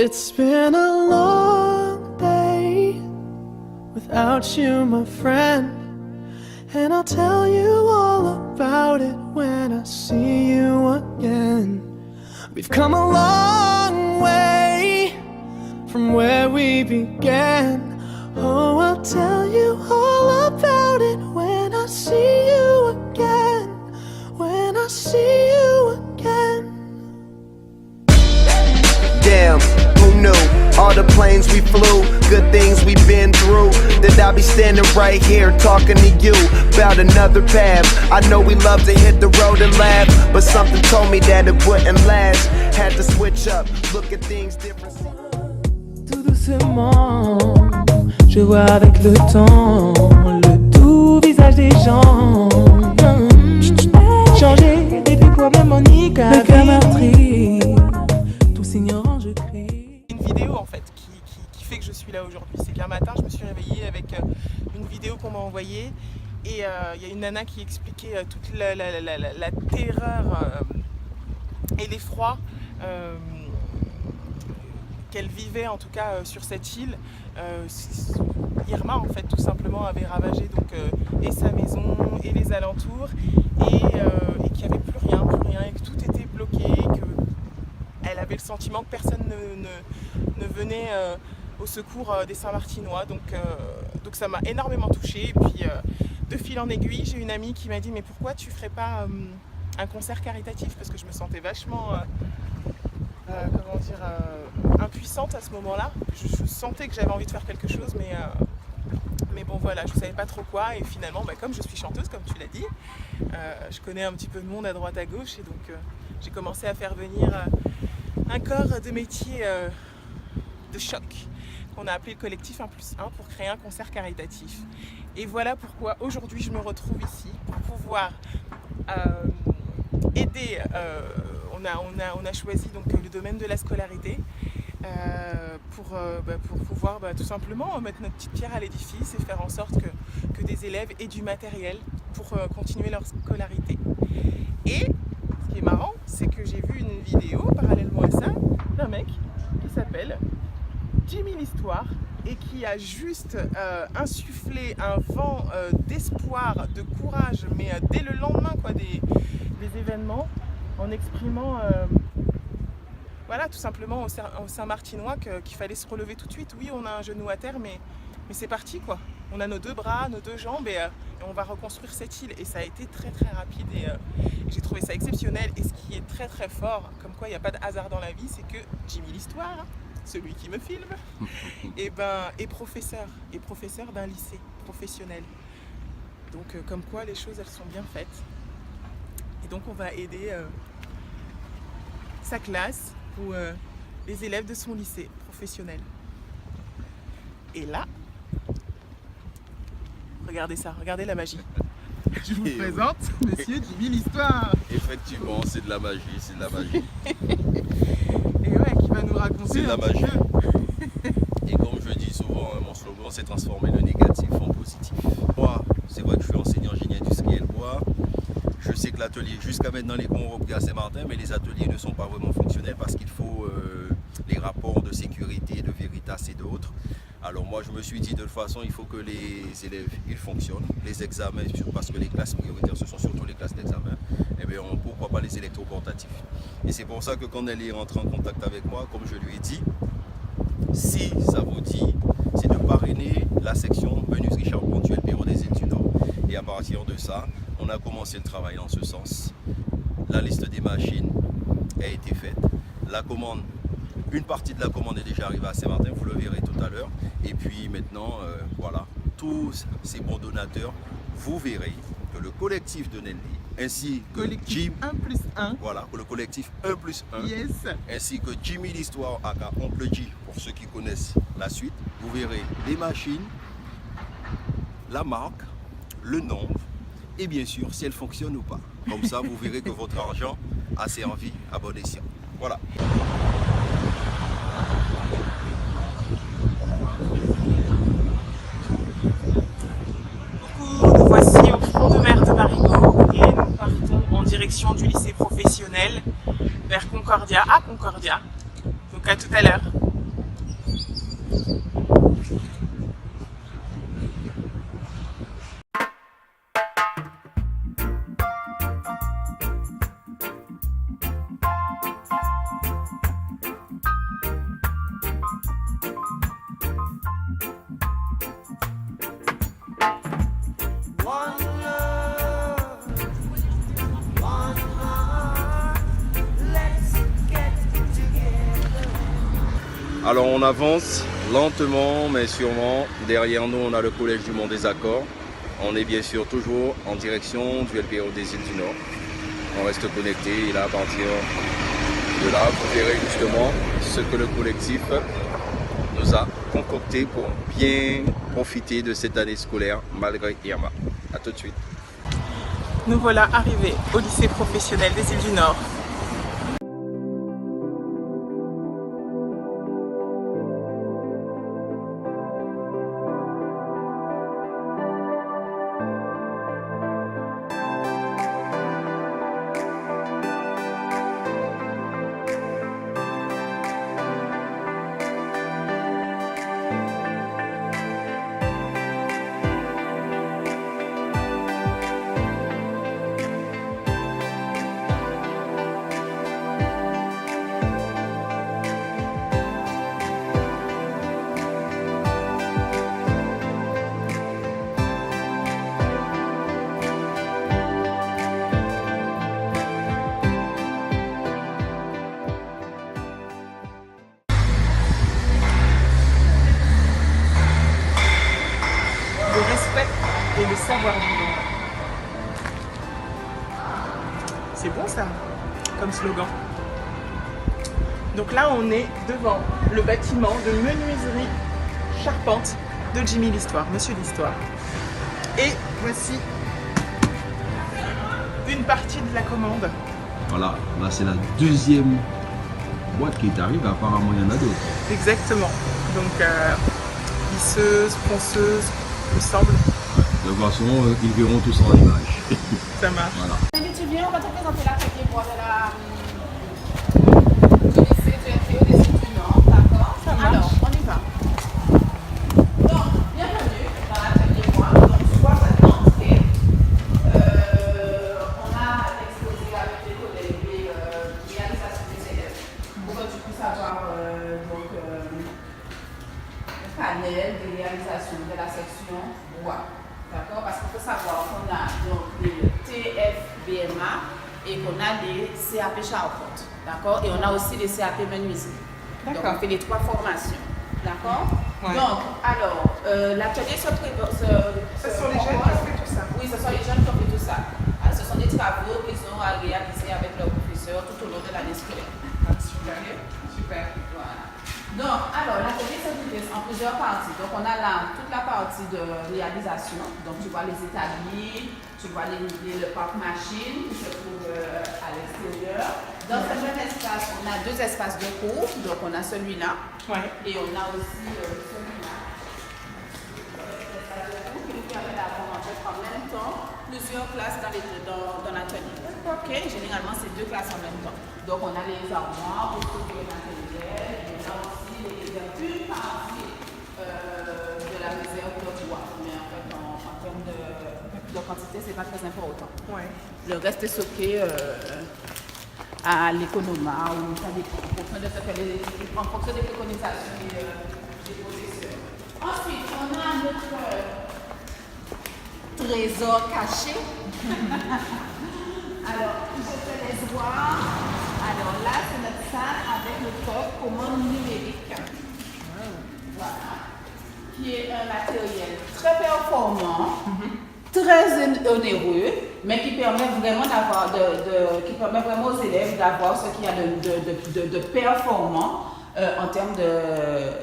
It's been a long day without you, my friend, and I'll tell you all about it when I see you again. We've come a long way from where we began. Oh, I'll tell you all about it when I see you again. When I see you again. Damn, who knew? All the planes we flew, good things we've been through. That I'll be standing right here talking to you about another path. I know we love to hit the road and laugh, but something told me that it wouldn't last. Had to switch up, look at things different. Tout doucement, je vois avec le temps le doux visage des gens. Changer depuis problème Monique, le cœur meurtri. Tous ignorants, je crie. Une vidéo en fait qui fait que je suis là aujourd'hui. C'est qu'un matin je me suis réveillée avec une vidéo qu'on m'a envoyée et il y a une nana qui expliquait toute la terreur et l'effroi qu'elle vivait en tout cas sur cette île. Irma en fait tout simplement avait ravagé donc et sa maison et les alentours et qu'il n'y avait plus rien et que tout était bloqué, qu'elle avait le sentiment que personne ne venait au secours des Saint-Martinois, donc ça m'a énormément touchée. Et puis de fil en aiguille, j'ai une amie qui m'a dit mais pourquoi tu ferais pas un concert caritatif, parce que je me sentais vachement impuissante à ce moment-là. Je sentais que j'avais envie de faire quelque chose, mais bon voilà, je ne savais pas trop quoi. Et finalement, comme je suis chanteuse, comme tu l'as dit, je connais un petit peu de monde à droite à gauche, et donc j'ai commencé à faire venir un corps de métier de choc qu'on a appelé le collectif 1+1 pour créer un concert caritatif. Et voilà pourquoi aujourd'hui je me retrouve ici pour pouvoir aider. On a choisi donc le domaine de la scolarité pour pouvoir tout simplement mettre notre petite pierre à l'édifice et faire en sorte que des élèves aient du matériel pour continuer leur scolarité. Et ce qui est marrant, c'est que j'ai vu une vidéo parallèlement à ça d'un mec qui s'appelle Jimmy l'Histoire et qui a juste insufflé un vent d'espoir, de courage, mais dès le lendemain des événements, en exprimant tout simplement aux Saint-Martinois qu'il fallait se relever tout de suite. Oui, on a un genou à terre, mais c'est parti quoi. On a nos deux bras, nos deux jambes et on va reconstruire cette île. Et ça a été très très rapide et j'ai trouvé ça exceptionnel. Et ce qui est très très fort, comme quoi il n'y a pas de hasard dans la vie, c'est que Jimmy l'Histoire, celui qui me filme, est professeur d'un lycée professionnel. Donc comme quoi les choses elles sont bien faites. Et donc on va aider sa classe ou les élèves de son lycée professionnel. Et là, regardez ça, regardez la magie. Je vous présente Monsieur Jimmy l'Histoire. Effectivement, c'est de la magie, c'est de la magie. Et ouais, qui va nous raconter. C'est de la magie. Et comme je dis souvent, mon slogan, c'est transformer le négatif en positif. Moi, c'est vrai que je suis enseignant génie industriel bois. Je sais que l'atelier, jusqu'à maintenant, les cours ont repris à Saint-Martin, mais les ateliers ne sont pas vraiment fonctionnels parce qu'il faut les rapports de sécurité, de Veritas et d'autres. Alors moi, je me suis dit de toute façon, il faut que les élèves ils fonctionnent. Les examens, parce que les classes prioritaires, ce sont surtout les classes d'examen, et bien pourquoi pas les électroportatifs. Et c'est pour ça que quand elle est rentrée en contact avec moi, comme je lui ai dit, si ça vous dit, c'est de parrainer la section menuiserie charpentier bureau des îles du Nord. Et à partir de ça, on a commencé le travail dans ce sens. La liste des machines a été faite. La commande, une partie de la commande est déjà arrivée à Saint-Martin, vous le verrez tout à l'heure. Et puis maintenant, voilà, tous ces bons donateurs, vous verrez que le collectif de Nelly, ainsi que collectif 1+1, voilà, le collectif 1+1, yes, ainsi que Jimmy l'Histoire, aka Oncle J, pour ceux qui connaissent la suite, vous verrez les machines, la marque, le nombre, et bien sûr si elle fonctionne ou pas. Comme ça, vous verrez que votre argent a servi à bon escient. Voilà. Nous voici au front de mer de Marigot et nous partons en direction du lycée professionnel vers Concordia, à Concordia. Donc à tout à l'heure. Alors on avance lentement mais sûrement. Derrière nous on a le collège du Mont des Accords. On est bien sûr toujours en direction du LPO des îles du Nord. On reste connecté et là à partir de là vous verrez justement ce que le collectif nous a concocté pour bien profiter de cette année scolaire malgré Irma. A tout de suite. Nous voilà arrivés au lycée professionnel des îles du Nord. Et le savoir-vivre. C'est bon ça, comme slogan. Donc là, on est devant le bâtiment de menuiserie charpente de Jimmy l'Histoire, Monsieur l'Histoire. Et voici une partie de la commande. Voilà, là c'est la deuxième boîte qui est arrivée, apparemment il y en a d'autres. Exactement. Donc lisseuse, ponceuse, il me semble. De toute façon, ils verront tout ça en image. Ça marche. Voilà. Tu viens, on va te présenter l'atelier bois du lycée du LPO des îles du Nord, d'accord? Ça marche. Alors, on y va. Donc, bienvenue dans l'atelier bois. Donc, tu vois cette entrée. On a exposé avec les collègues les réalisations des élèves pour que tu puisses avoir le panel de réalisation de la section bois. D'accord? Parce qu'il faut savoir qu'on a donc les TFBMA et qu'on a les CAP charpente. D'accord? Et on a aussi les CAP menuiserie. Donc on fait les trois formations. D'accord? Ouais. Donc, alors, l'atelier Ce sont les jeunes qui ont fait tout ça. Oui, ce sont les jeunes qui ont fait tout ça. Alors, ce sont des travaux qu'ils ont à réaliser avec leurs professeurs tout au long de l'année scolaire. Ah, super. Super. Voilà. Donc, alors, l'atelier se divise en plusieurs parties. Donc, on a là toute la partie de réalisation. Donc, tu vois les établis, tu vois le parc machine qui se trouve à l'extérieur. Dans ce même espace, on a deux espaces de cours. Donc, on a celui-là et on a aussi celui-là. L'espace de cours qui nous permet d'avoir en fait en même temps plusieurs classes dans l'atelier. Ok, généralement, c'est deux classes en même temps. Donc, on a les armoires pour trouver le matériel. Et on a aussi une partie de la réserve de bois. Mais en fait, en termes de quantité, ce n'est pas très important. Ouais. Le reste est stocké à l'économa ou ça dépend en fonction des préconisations des professeurs. Ensuite, on a notre trésor caché. Alors, je te laisse voir. Alors là, c'est notre salle avec le code commande numérique. Voilà. Qui est un matériel très performant, très onéreux, mais qui permet vraiment d'avoir qui permet vraiment aux élèves d'avoir ce qu'il y a de performant en termes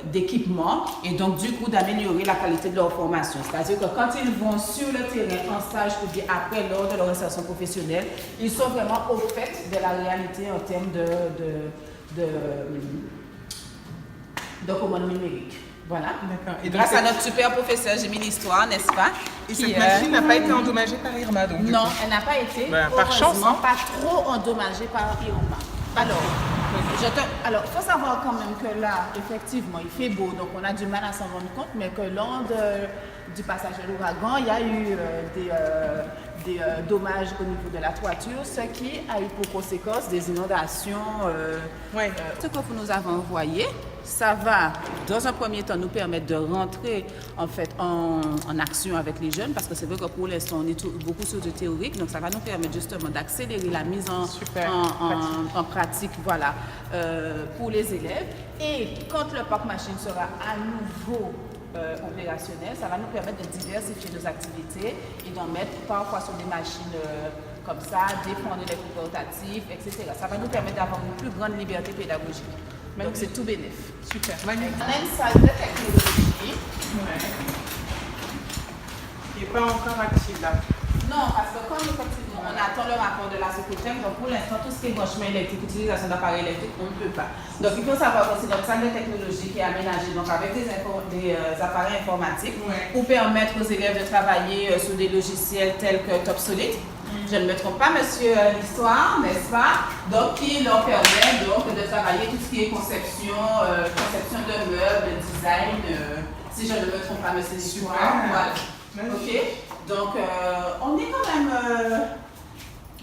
d'équipement et donc du coup d'améliorer la qualité de leur formation. C'est-à-dire que quand ils vont sur le terrain en stage ou bien après lors de leur insertion professionnelle, ils sont vraiment au fait de la réalité en termes de commande numérique. Voilà. D'accord. Et Grâce à notre super professeur Jimmy l'Histoire, n'est-ce pas? Et cette machine n'a pas été endommagée par Irma, donc. Non, elle n'a pas été, par chance, hein. pas trop endommagée par Irma. Alors, Alors, il faut savoir quand même que là, effectivement, il fait beau, donc on a du mal à s'en rendre compte, mais que lors du passage de l'ouragan, il y a eu des dommages au niveau de la toiture, ce qui a eu pour conséquence des inondations. Ce que vous nous avez envoyé, ça va, dans un premier temps, nous permettre de rentrer en fait en action avec les jeunes, parce que c'est vrai que pour l'instant, on est beaucoup sur du théorique, donc ça va nous permettre justement d'accélérer la mise en pratique, voilà, pour les élèves. Et quand le parc machine sera à nouveau opérationnel, ça va nous permettre de diversifier nos activités et d'en mettre parfois sur des machines comme ça, des fonds électroportatifs, etc. Ça va nous permettre d'avoir une plus grande liberté pédagogique. Donc c'est tout bénéf. Super, On magnifique. a une salle de technologie. Qui n'est pas encore active là. Non, parce que comme effectivement on attend le rapport de la Socotec, donc pour l'instant tout ce qui est branchement électrique, utilisation d'appareils électriques, on ne peut pas. Donc il faut savoir que c'est notre salle de technologie qui est aménagée donc avec des appareils informatiques pour permettre aux élèves de travailler sur des logiciels tels que Top Solid. Je ne me trompe pas, monsieur l'histoire, n'est-ce pas? Donc, qui leur permet donc de travailler tout ce qui est conception de meubles, design, si je ne me trompe pas, monsieur l'histoire. Voilà. Ok. Donc, on est quand même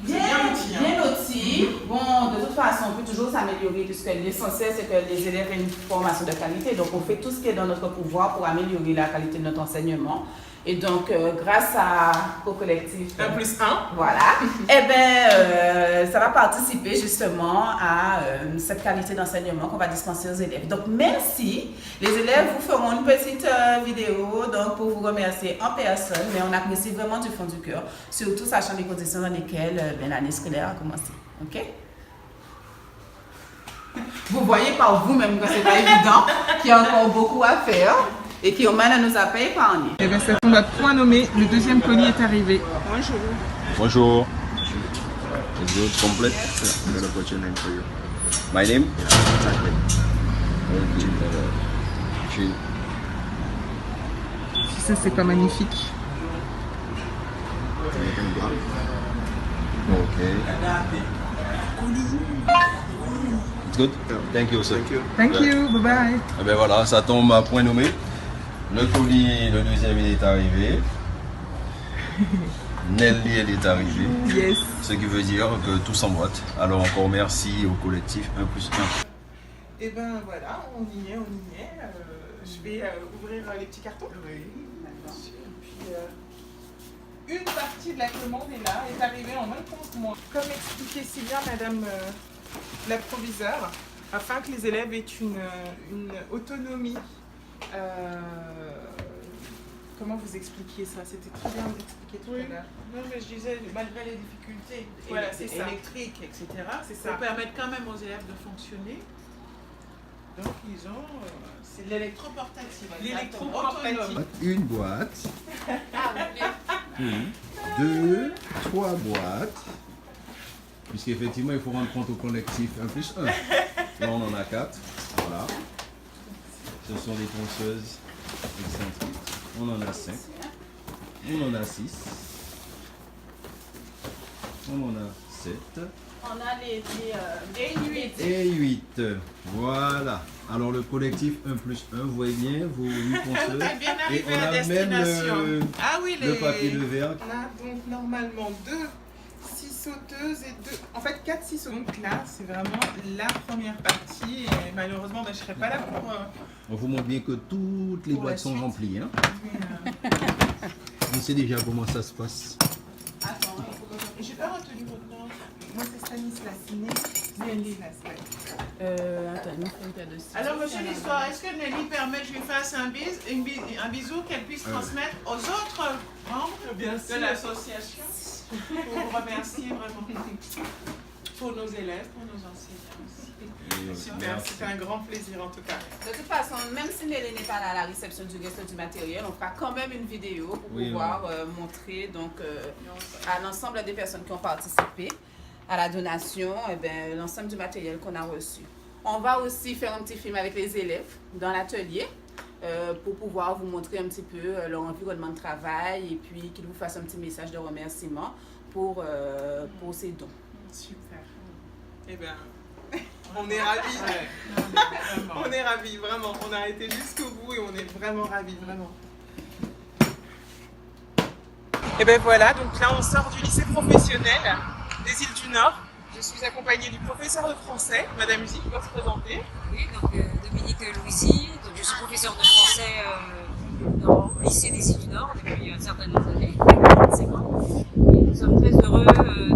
bien loti. Bon, de toute façon, on peut toujours s'améliorer puisque l'essentiel, c'est que les élèves aient une formation de qualité. Donc, on fait tout ce qui est dans notre pouvoir pour améliorer la qualité de notre enseignement. Et donc, grâce au collectif 1+1, voilà, eh bien, ça va participer justement à cette qualité d'enseignement qu'on va dispenser aux élèves. Donc, merci. Les élèves vous feront une petite vidéo donc, pour vous remercier en personne, mais on apprécie vraiment du fond du cœur, surtout sachant les conditions dans lesquelles l'année scolaire a commencé. OK? Vous voyez par vous-même que ce n'est pas évident, qu'il y a encore beaucoup à faire. Et qui au moins ne nous a pas épargné. Et bien, c'est notre point nommé. Le deuxième colis est arrivé. Bonjour. Bonjour. Is it complete? I'm gonna put your name for you. My name? Okay. Ça, c'est pas magnifique. Okay. It's good? Thank you, sir. Thank you. Bye bye. Et ben voilà, ça tombe à point nommé. Le colis, le deuxième, il est arrivé. Nelly, elle est arrivée. Yes. Ce qui veut dire que tout s'emboîte. Alors encore merci au collectif 1+1. Et ben voilà, on y est. Je vais ouvrir les petits cartons. Oui. Et puis une partie de la commande est arrivée en même temps que moi. Comme expliqué si bien Madame la proviseure, afin que les élèves aient une autonomie. Comment vous expliquiez ça? C'était très bien d'expliquer tout à l'heure. Non, mais je disais, malgré les difficultés Voilà, c'est ça. électriques, etc., C'est ça ça. permettre quand même aux élèves de fonctionner. Donc, ils ont. C'est l'électroportatif. L'électroportatif. Une boîte, deux, trois boîtes, puisqu'effectivement il faut rendre compte au collectif 1+1. Là on en a 4, voilà. Ce sont des ponceuses excentriques. On en a 5, on en a 6, on en a 7 On a et 8. Voilà. Alors le collectif 1+1, vous voyez bien, vos 8 ponceuses. T'es bien Et arrivé on à a même destination. Ah oui, le papier de verre. On a donc normalement 2 scie sauteuses et 2. En fait, 4 scie sauteuses. Donc là, c'est vraiment la première partie. Et malheureusement, je ne serai pas là pour. On vous montre bien que toutes les Pour boîtes la sont suite. remplies. Hein. Mais, On sait déjà comment ça se passe. Attends, J'ai pas retenu votre nom. moi, c'est Stanislas Ciné. Stanislas, ouais. attends, nous faisons une paire de scie. Alors, monsieur l'histoire, est-ce que Nelly permet que je lui fasse un bisou qu'elle puisse transmettre aux autres membres de l'association pour vous remercier vraiment pour nos élèves, pour nos enseignants aussi. Super, c'était un grand plaisir en tout cas. De toute façon, même si Nelly n'est pas là à la réception du reste du matériel, on fera quand même une vidéo pour pouvoir montrer donc, à l'ensemble des personnes qui ont participé à la donation l'ensemble du matériel qu'on a reçu. On va aussi faire un petit film avec les élèves dans l'atelier pour pouvoir vous montrer un petit peu leur environnement de travail et puis qu'ils vous fassent un petit message de remerciement pour ces dons. Super. Eh bien, On est ravis. On est ravis, vraiment. On a été jusqu'au bout et on est vraiment ravis, vraiment. Et ben voilà, donc là on sort du lycée professionnel des îles du Nord. Je suis accompagnée du professeur de français, Madame J, qui va se présenter. Oui, donc Dominique Louisy, donc je suis professeure de français au lycée des îles du Nord depuis certaines années, 25 ans. Et nous sommes très heureux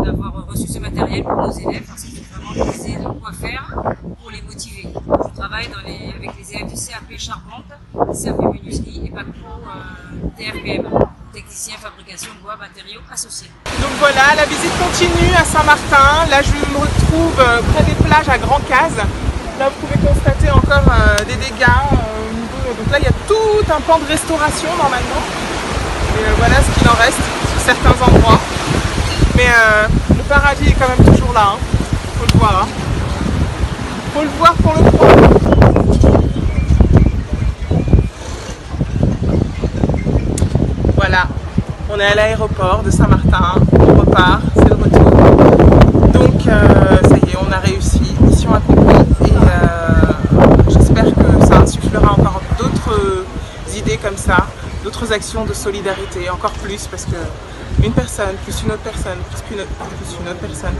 d'avoir reçu ce matériel pour nos élèves parce qu'ils ont vraiment décidé de quoi faire pour les motiver. Je travaille avec les élèves du CAP Charpente, CAP Menuiserie et PACPO TFPM, technicien fabrication bois matériaux associés. Donc voilà, la visite continue à Saint-Martin. Là je me retrouve près des plages à Grand Case. Là vous pouvez constater encore des dégâts au niveau. Donc là il y a tout un pan de restauration normalement. Et voilà ce qu'il en reste sur certains endroits. Mais le paradis est quand même toujours là, hein. Faut le voir. Hein. Faut le voir pour le croire. Voilà, on est à l'aéroport de Saint-Martin, on repart, c'est le retour. Donc ça y est, on a réussi, mission accomplie et j'espère que ça insufflera encore d'autres idées comme ça, d'autres actions de solidarité, encore plus parce que une personne, plus une autre personne, plus une autre personne,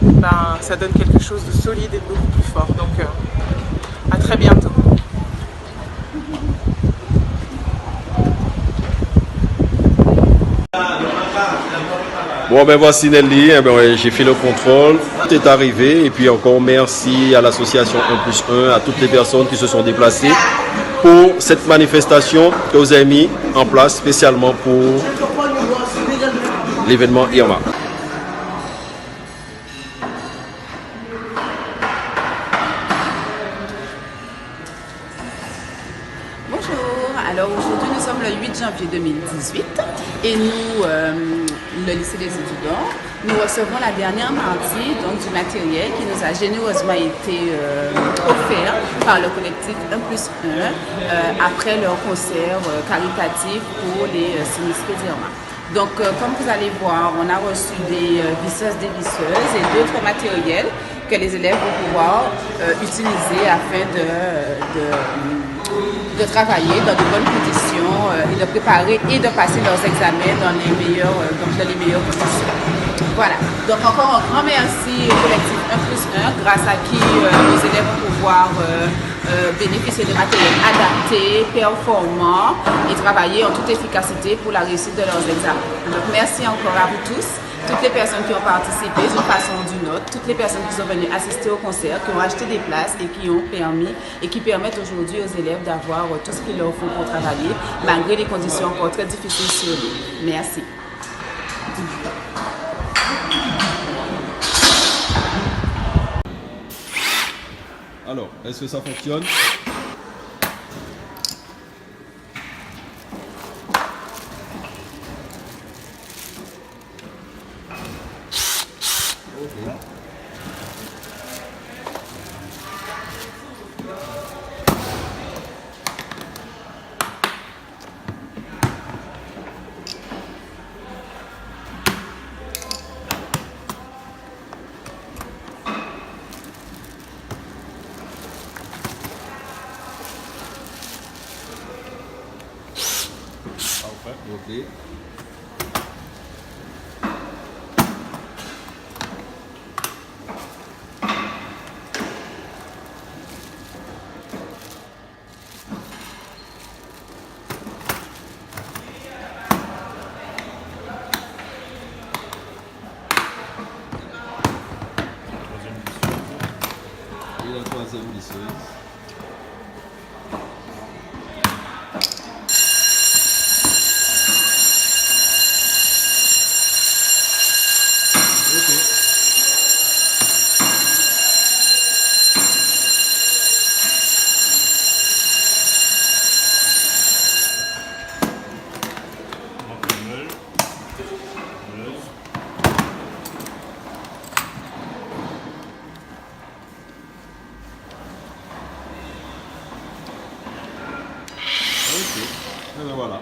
ben, ça donne quelque chose de solide et de beaucoup plus fort. Donc à très bientôt. Bon ben voici Nelly, j'ai fait le contrôle, tout est arrivé et puis encore merci à l'association 1+1, à toutes les personnes qui se sont déplacées pour cette manifestation que vous avez mis en place spécialement pour l'événement Irma. Bonjour, alors aujourd'hui nous sommes le 8 janvier 2018 et nous, le lycée des étudiants, nous recevons la dernière partie donc, du matériel qui nous a généreusement été offert par le collectif 1+1 après leur concert caritatif pour les sinistrés d'Irma. Donc comme vous allez voir, on a reçu des visseuses dévisseuses et d'autres matériels que les élèves vont pouvoir utiliser afin de travailler dans de bonnes conditions et de préparer et de passer leurs examens dans les meilleures conditions. Voilà, donc encore un grand merci au collectif 1+1 grâce à qui nos élèves vont pouvoir bénéficier de matériel adapté, performant et travailler en toute efficacité pour la réussite de leurs examens. Donc merci encore à vous tous. Toutes les personnes qui ont participé d'une façon ou d'une autre, toutes les personnes qui sont venues assister au concert, qui ont acheté des places et qui ont permis et qui permettent aujourd'hui aux élèves d'avoir tout ce qu'il leur faut pour travailler, malgré les conditions encore très difficiles sur l'île. Merci. Alors, est-ce que ça fonctionne? Ok. Et la troisième visseuse. Et ben voilà.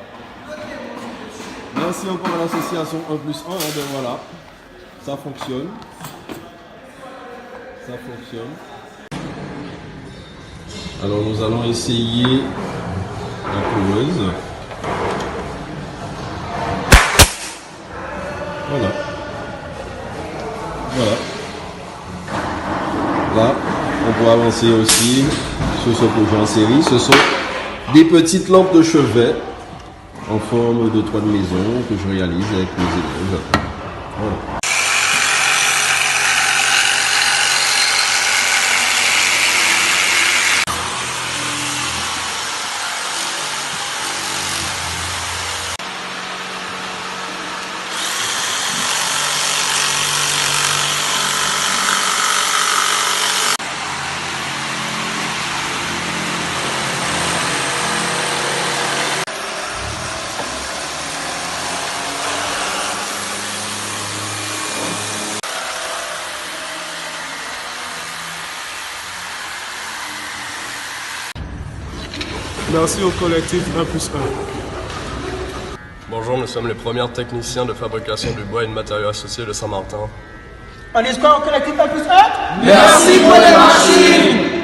Merci encore à l'association 1+1. Et ben voilà. Ça fonctionne. Ça fonctionne. Alors nous allons essayer la coureuse. Voilà. Voilà. Là, on peut avancer aussi sur ce projet en série. Ce sont des petites lampes de chevet en forme de toit de maison que je réalise avec mes élèves. Voilà. Merci au collectif 1+1. Bonjour, nous sommes les premiers techniciens de fabrication du bois et de matériaux associés de Saint-Martin. On est quoi au collectif 1+1? Merci pour les machines.